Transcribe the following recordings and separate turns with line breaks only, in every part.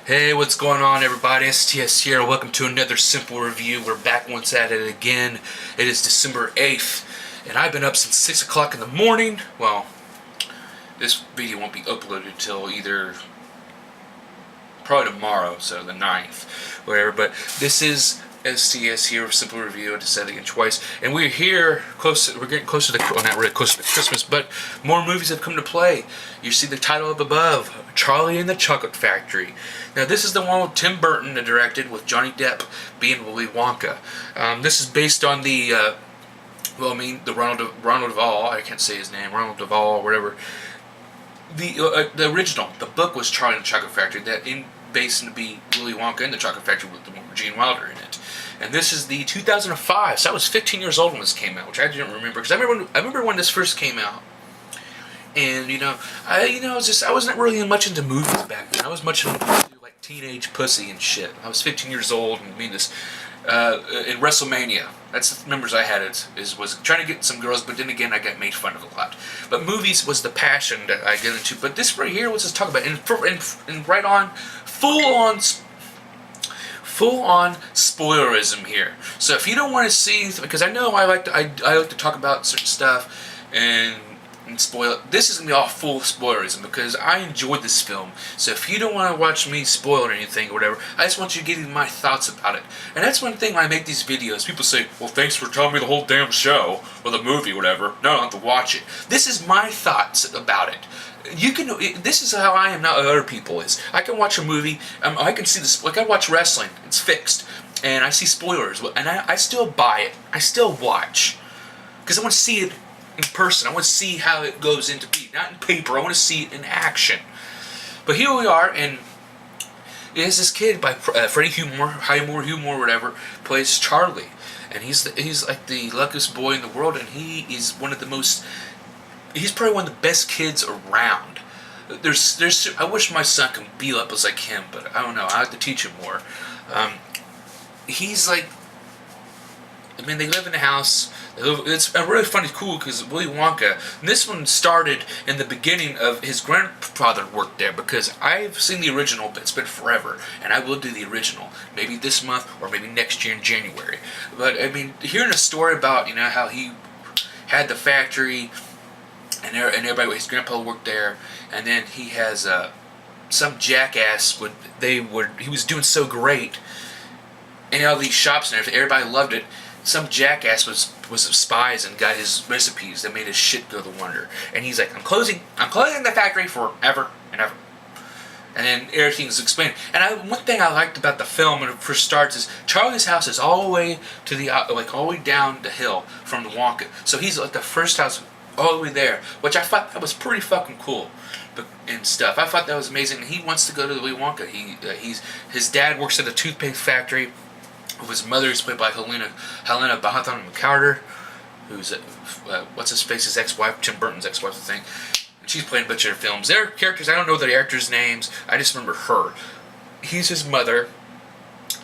Hey, what's going on, everybody? STS here. Welcome to another simple review. We're back once at it again. It is December 8th, and I've been up since 6 o'clock in the morning. Well, this video won't be uploaded till either probably tomorrow, so the 9th, whatever. But this is STS here, simple review. I just said it again twice, and we're here close. We're getting closer to not really close to Christmas, but more movies have come to play. You see the title up above, Charlie and the Chocolate Factory. Now this is the one with Tim Burton that directed, with Johnny Depp being Willy Wonka. This is based on the the Ronald Dahl. I can't say his name, Ronald Dahl or whatever. The original, the book was Charlie and the Chocolate Factory, based to be Willy Wonka and the Chocolate Factory with the one with Gene Wilder in it. And this is the 2005. So I was 15 years old when this came out, which I didn't remember because I remember when this first came out. And I wasn't really much into movies back then. I was much into like teenage pussy and shit. I was 15 years old and in WrestleMania. That's the members I had. Was trying to get some girls, but then again I got made fun of a lot. But movies was the passion that I get into. But this right here, let's just talk about it. And right on, full on spoilerism here. So if you don't want to see, because I know I like to talk about certain stuff and spoil it. This is going to be all full spoilerism because I enjoyed this film. So if you don't want to watch me spoil or anything or whatever, I just want you to give me my thoughts about it. And that's one thing when I make these videos. People say, well, thanks for telling me the whole damn show or the movie or whatever. No, I don't have to watch it. This is my thoughts about it. This is how I am, not other people is. I can watch a movie, I can see this, like I watch wrestling, it's fixed, and I see spoilers, and I still buy it, I still watch, because I want to see it in person, I want to see how it goes into being, not in paper, I want to see it in action. But here we are, and it is this kid by Freddie Highmore, whatever, plays Charlie, and he's like the luckiest boy in the world, and he is he's probably one of the best kids around. I wish my son could be up as like him, but I don't know. I have to teach him more. He's like, they live in a house. It's really funny, cool, because Willy Wonka. And this one started in the beginning of his grandfather worked there, because I've seen the original, but it's been forever, and I will do the original, maybe this month or maybe next year in January. But hearing a story about how he had the factory. And everybody, his grandpa worked there, and then he has some jackass he was doing so great, and all these shops and everything, everybody loved it. Some jackass was spies and got his recipes that made his shit go to wonder. And he's like, I'm closing the factory forever and ever. And then everything's explained. And one thing I liked about the film when it first starts is Charlie's house is all the way to all the way down the hill from the Wonka. So he's like the first house all the way there, which I thought that was pretty fucking cool, and stuff. I thought that was amazing. He wants to go to the Willy Wonka. His dad works at a toothpaste factory. His mother is played by Helena Bonham Carter, who's what's his face, his ex-wife, Tim Burton's ex-wife, I think. And she's played a bunch of films. Their characters, I don't know the actors' names. I just remember her. He's his mother,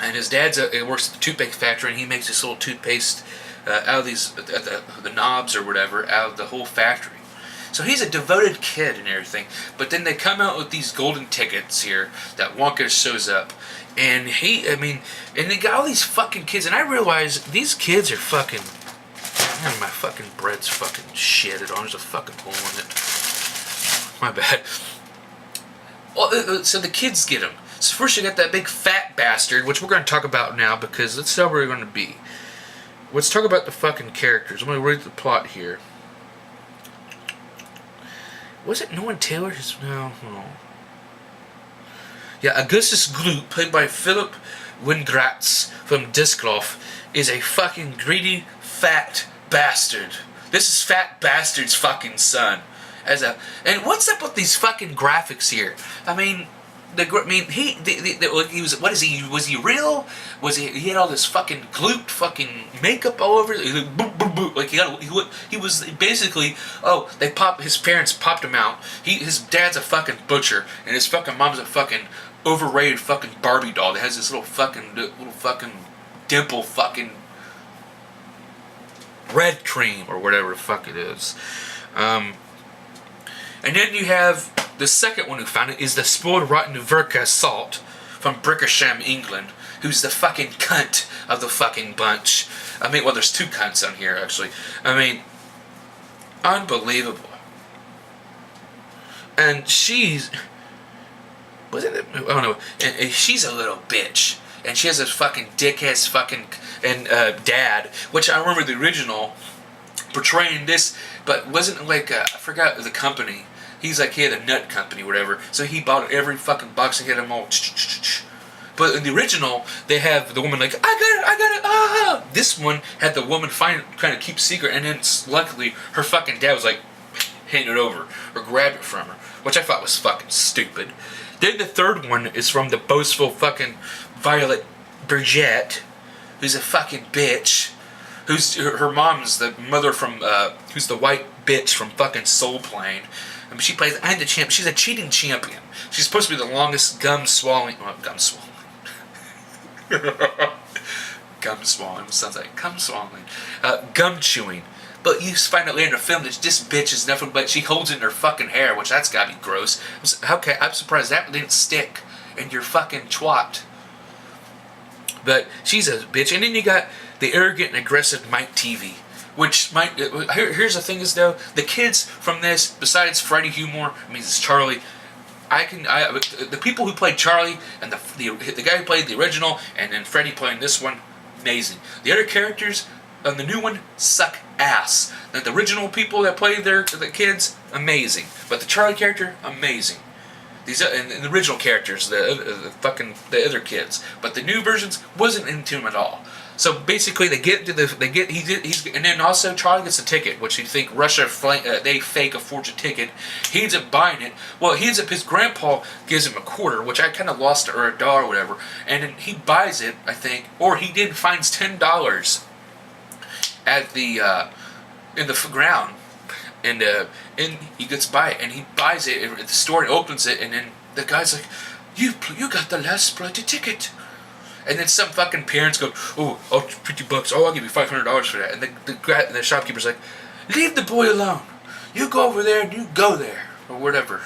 and his dad works at the toothpaste factory, and he makes this little toothpaste out of these the knobs or whatever out of the whole factory. So he's a devoted kid and everything. But then they come out with these golden tickets here that Wonka shows up, and and they got all these fucking kids, and I realize these kids are fucking. Man, my fucking bread's fucking shitted on. There's a fucking hole in it. My bad. Well, so the kids get them. So first you got that big fat bastard, which we're going to talk about now because that's how we're going to be. Let's talk about the fucking characters. I'm going to read the plot here. Was it Norman Taylor? No. Yeah, Augustus Gloop, played by Philip Wingratz from Discloff, is a fucking greedy, fat bastard. This is fat bastard's fucking son. And what's up with these fucking graphics here? He was. What is he? Was he real? Was he? He had all this fucking glooped fucking makeup all over. Like he was basically. Oh, his parents popped him out. His dad's a fucking butcher, and his fucking mom's a fucking overrated fucking Barbie doll that has this little fucking dimple fucking red cream or whatever the fuck it is. And then you have the second one who found it is the spoiled rotten Verka salt from Brickersham, England, who's the fucking cunt of the fucking bunch. I mean, well, there's two cunts on here, actually. I mean, unbelievable. And she's... Was it? I don't know. And she's a little bitch. And she has this fucking dick-ass fucking... And dad, which I remember the original portraying this, but wasn't like... I forgot the company. He's like, he had a nut company, whatever. So he bought every fucking box and hit them all. But in the original, they have the woman like, I got it, ah! This one had the woman trying to keep secret, and then luckily her fucking dad was like, hand it over, or grab it from her, which I thought was fucking stupid. Then the third one is from the boastful fucking Violet Burgett, who's a fucking bitch, who's her mom's the mother from, who's the white bitch from fucking Soul Plane. I mean, she plays, I'm the champ. She's a cheating champion. She's supposed to be the longest gum swallowing. Gum swallowing sounds like gum swallowing. Gum chewing. But you find out later in the film that this bitch is nothing but she holds in her fucking hair, which that's gotta be gross. Okay, I'm surprised that didn't stick in your fucking twat. But she's a bitch. And then you got the arrogant and aggressive Mike TV. Which might here's the thing is though, the kids from this, besides Freddie Highmore, I mean it's Charlie. The people who played Charlie and the guy who played the original and then Freddie playing this one, amazing. The other characters on the new one suck ass. The original people that played the kids, amazing. But the Charlie character, amazing. These and the original characters, the other kids. But the new versions wasn't into them at all. So basically, and then also Charlie gets a ticket, which you think Russia they fake a forge a ticket. He ends up buying it. Well, his grandpa gives him a quarter, which I kind of lost, or $1 or whatever, and then he buys it, I think, or he then finds $10 at the in the ground, and he gets by it, and he buys it at the store and opens it, and then the guy's like, "You got the last bloody ticket." And then some fucking parents go, "Oh, $50. Oh, I'll give you $500 for that." And the shopkeeper's like, "Leave the boy alone. You go over there and you go there," or whatever.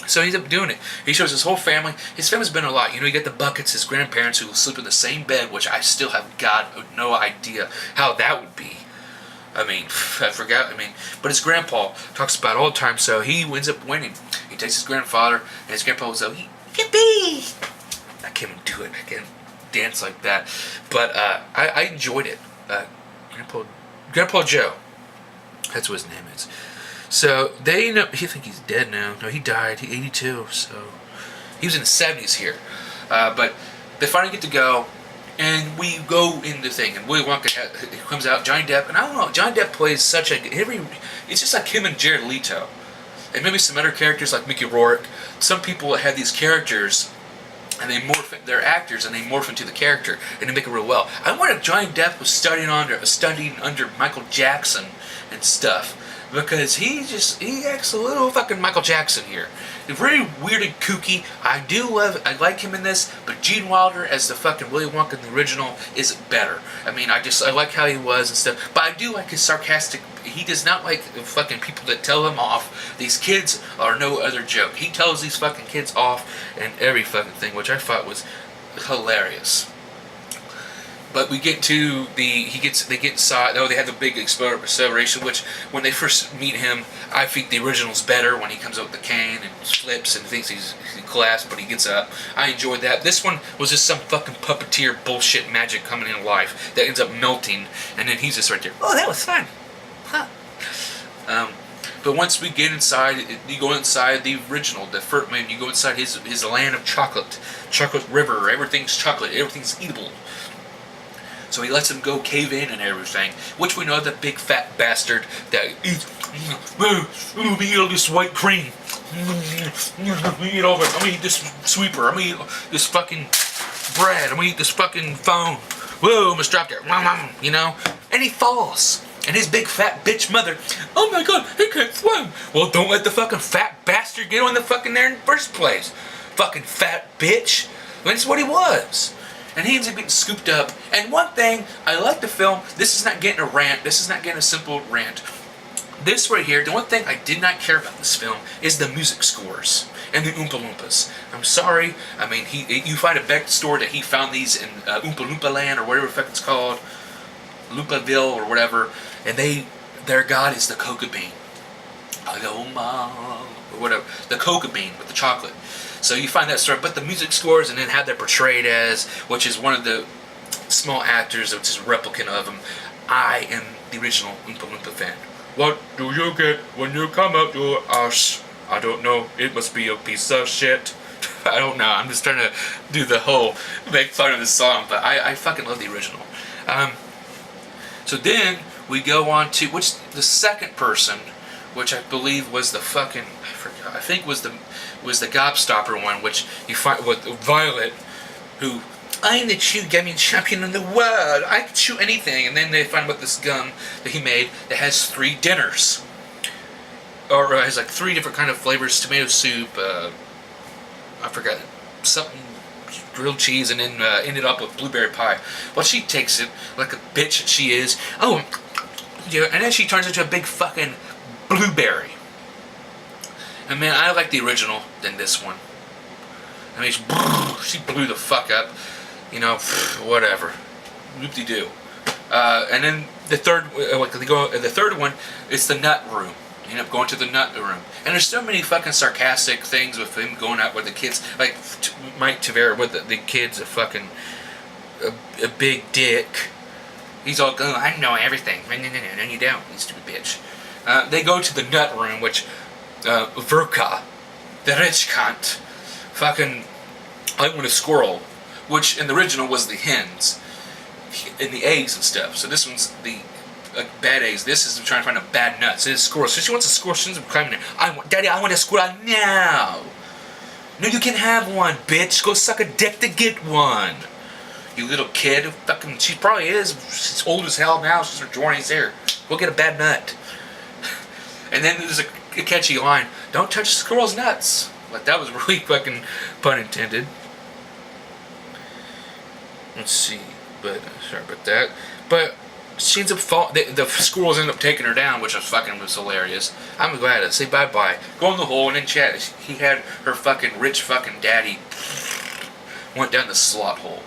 So he ends up doing it. He shows his whole family. His family's been a lot. You know, you get the Buckets, his grandparents, who will sleep in the same bed, which I still have got no idea how that would be. I mean, I forgot. I mean, but his grandpa talks about it all the time, so he ends up winning. He takes his grandfather, and his grandpa was like, "Yippee!" I can't even do it. I can't dance like that. But I enjoyed it. Grandpa Joe. That's what his name is. So they know. You think he's dead now? No, he died. He's 82. So he was in the 70s here. But they finally get to go, and we go in the thing. And Willy Wonka comes out. Johnny Depp, and I don't know. Johnny Depp plays such a it's just like him and Jared Leto, and maybe some other characters like Mickey Rourke. Some people have these characters, and they they're actors, and they morph into the character, and they make it real well. I wonder if Johnny Depp was studying under Michael Jackson and stuff, because he acts a little fucking Michael Jackson here. Very weird and kooky. I like him in this, but Gene Wilder as the fucking Willy Wonka in the original is better. I mean, I like how he was and stuff, but I do like his sarcastic. He does not like fucking people that tell him off. These kids are no other joke. He tells these fucking kids off and every fucking thing, which I thought was hilarious. But we get to they get inside. Oh, they have the big acceleration, which when they first meet him, I think the original's better when he comes up with the cane and flips and thinks he's collapsed, but he gets up. I enjoyed that. This one was just some fucking puppeteer bullshit magic coming in life that ends up melting, and then he's just right there. Oh, that was fun. Huh. But once we get inside, you go inside the original, the first man. You go inside his land of chocolate river. Everything's chocolate. Everything's eatable. So he lets him go cave in and everything, which we know the big fat bastard that eats. I'm gonna eat all this white cream. I'm gonna eat all of it. I'm gonna eat this sweeper. I'm gonna eat this fucking bread. I'm gonna eat this fucking phone. Whoa, almost dropped it. You know? And he falls. And his big fat bitch mother, "Oh my god, he can't swim." Well, don't let the fucking fat bastard get on the fucking there in the first place. Fucking fat bitch. That's what he was. And he ends up getting scooped up. And one thing, I like the film, this is not getting a rant, this is not getting a simple rant. This right here, the one thing I did not care about this film is the music scores and the Oompa Loompas. I'm sorry. I mean, you find a backstory that he found these in Oompa Loompa Land or whatever the fuck it's called, Loopaville or whatever, and their god is the coca bean. Or whatever, the coca bean with the chocolate. So you find that story, but the music scores and then have that portrayed as, which is one of the small actors, which is a replicant of him. I am the original Oompa Loompa fan. What do you get when you come up to us? I don't know. It must be a piece of shit. I don't know. I'm just trying to do the whole make fun of the song, but I fucking love the original. So then we go on to the second person, which I believe was the fucking I think was the Gobstopper one, which you find with Violet, who I'm the chew gummy champion in the world. I can chew anything, and then they find out this gum that he made that has 3 dinners. Or has like 3 different kind of flavors: tomato soup, I forgot something, grilled cheese, and then ended up with blueberry pie. Well, she takes it like a bitch that she is. Oh, yeah, and then she turns into a big fucking blueberry. And man, I like the original than this one. I mean, she blew the fuck up. You know, whatever. Whoop-de-doo. And then the third one, it's the nut room. You end up going to the nut room. And there's so many fucking sarcastic things with him going out with the kids. Like Mike Tavera with the kids, a big dick. He's all going, I know everything. No, you don't, you stupid bitch. They go to the nut room, which Verka, the rich cunt, fucking, I want a squirrel, which in the original was the hens, and the eggs and stuff. So this one's the bad eggs. This is trying to find a bad nut. So it's a squirrel. So she wants a squirrel. She ends up climbing there. Daddy, I want a squirrel now. No, you can have one, bitch. Go suck a dick to get one. You little kid. Fucking, she probably is. She's old as hell now. She's in her 20s there. Go get a bad nut. And then there's a catchy line. Don't touch the squirrel's nuts. Like, that was really fucking pun intended. Let's see. But, sorry about that. But she ends up the squirrels end up taking her down, which was hilarious. I'm glad to say bye-bye. Go in the hole and then chat. He had her fucking rich fucking daddy went down the slot hole.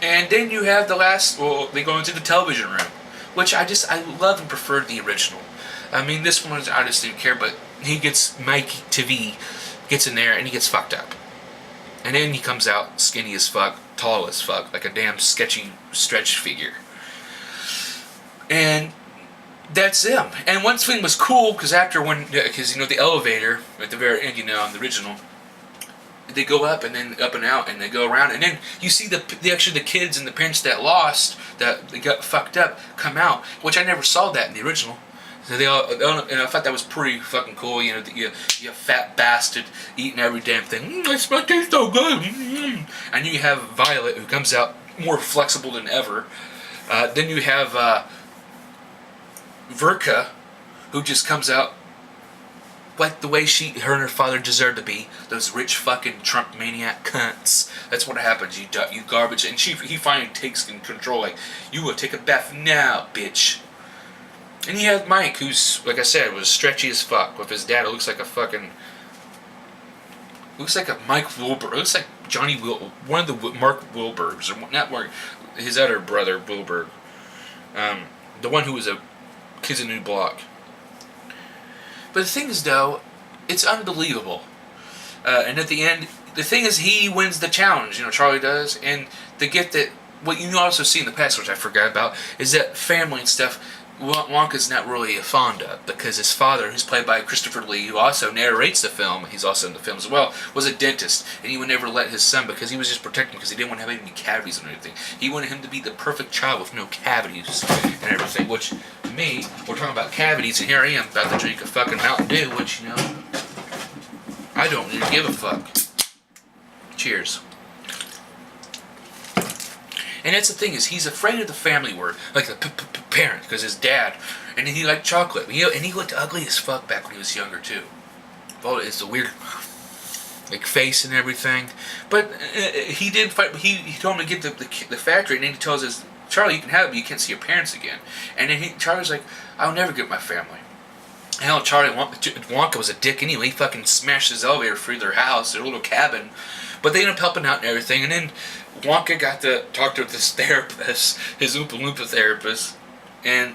And then you have the last, they go into the television room, which I love and prefer the original. I mean, this one, I just didn't care, but Mike TV gets in there and he gets fucked up. And then he comes out skinny as fuck, tall as fuck, like a damn sketchy stretch figure. And that's him. And one thing was cool, because the elevator at the very end, in the original, they go up and then up and out and they go around, and then you see the kids and the parents that lost, that they got fucked up, come out, which I never saw that in the original. So and I thought that was pretty fucking cool. You fat bastard eating every damn thing. It tastes so good. And you have Violet, who comes out more flexible than ever. Then you have Verka, who just comes out like the way her and her father deserve to be. Those rich fucking Trump maniac cunts. That's what happens. You garbage. And he finally takes control. Like, you will take a bath now, bitch. And you have Mike, who's, like I said, was stretchy as fuck. With his dad, it looks like a Mike Wilbur. It looks like Johnny one of the Mark Wilburgs, or not Mark, his other brother Wilburg. The one who was a Kids in a New Block. But the thing is, though, it's unbelievable. And at the end, the thing is, he wins the challenge. Charlie does, and the gift that what you also see in the past, which I forgot about, is that family and stuff. Wonka's not really fond of, because his father, who's played by Christopher Lee, who also narrates the film, he's also in the film as well, was a dentist, and he would never let his son, because he was just protecting him, because he didn't want to have any cavities or anything. He wanted him to be the perfect child with no cavities and everything, which, me, we're talking about cavities, and here I am about to drink a fucking Mountain Dew, which, I don't even give a fuck. Cheers. And that's the thing, is he's afraid of the family word, like the parent, because his dad, and he liked chocolate, and he looked ugly as fuck back when he was younger too. Well, it's a weird, like, face and everything. But he did fight. He told him to get the factory, and then he tells us, Charlie, you can have it, but you can't see your parents again. And then Charlie's like, I'll never get my family. Hell, Wonka was a dick anyway. He fucking smashed his elevator through their house, their little cabin. But they ended up helping out and everything. And then Wonka got to talk to this therapist, his Oompa Loompa therapist. And,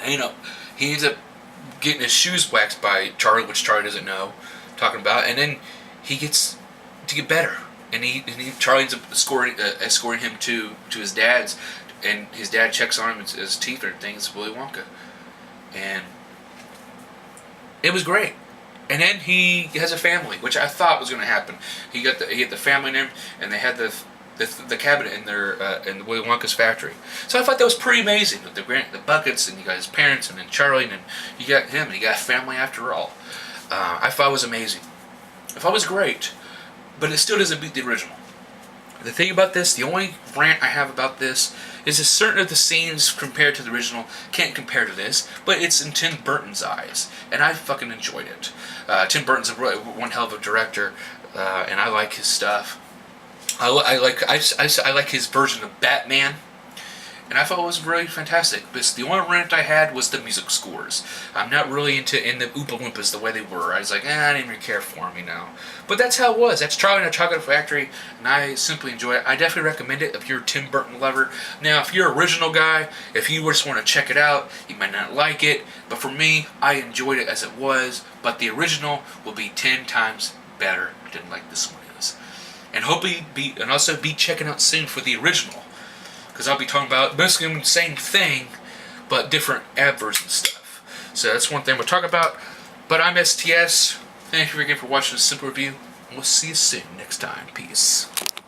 you know, he ends up getting his shoes waxed by Charlie, which Charlie doesn't know, talking about. And then he gets to get better. And Charlie ends up escorting him to his dad's. And his dad checks on him, his teeth and everything. It's Willy Wonka. And it was great. And then he has a family, which I thought was going to happen. He got the family in him, and they had the cabinet in their in Willy Wonka's factory. So I thought that was pretty amazing. With the buckets, and you got his parents, and then Charlie, and then you got him, and you got a family after all. I thought it was amazing. I thought it was great, but it still doesn't beat the original. The thing about this, the only rant I have about this is that certain of the scenes compared to the original can't compare to this, but it's in Tim Burton's eyes, and I fucking enjoyed it. Tim Burton's one hell of a director, and I like his stuff. I like his version of Batman, and I thought it was really fantastic. But the only rant I had was the music scores. I'm not really in the Oompa Loompas the way they were. I was like, I didn't really care for them, you know. But that's how it was. That's Charlie and the Chocolate Factory, and I simply enjoy it. I definitely recommend it if you're a Tim Burton lover. Now, if you're an original guy, if you just want to check it out, you might not like it. But for me, I enjoyed it as it was. But the original will be 10 times better than like this one is. And hopefully also be checking out soon for the original. Because I'll be talking about basically the same thing, but different adverbs and stuff. So that's one thing we'll talk about. But I'm STS. Thank you again for watching this simple review. And we'll see you soon next time. Peace.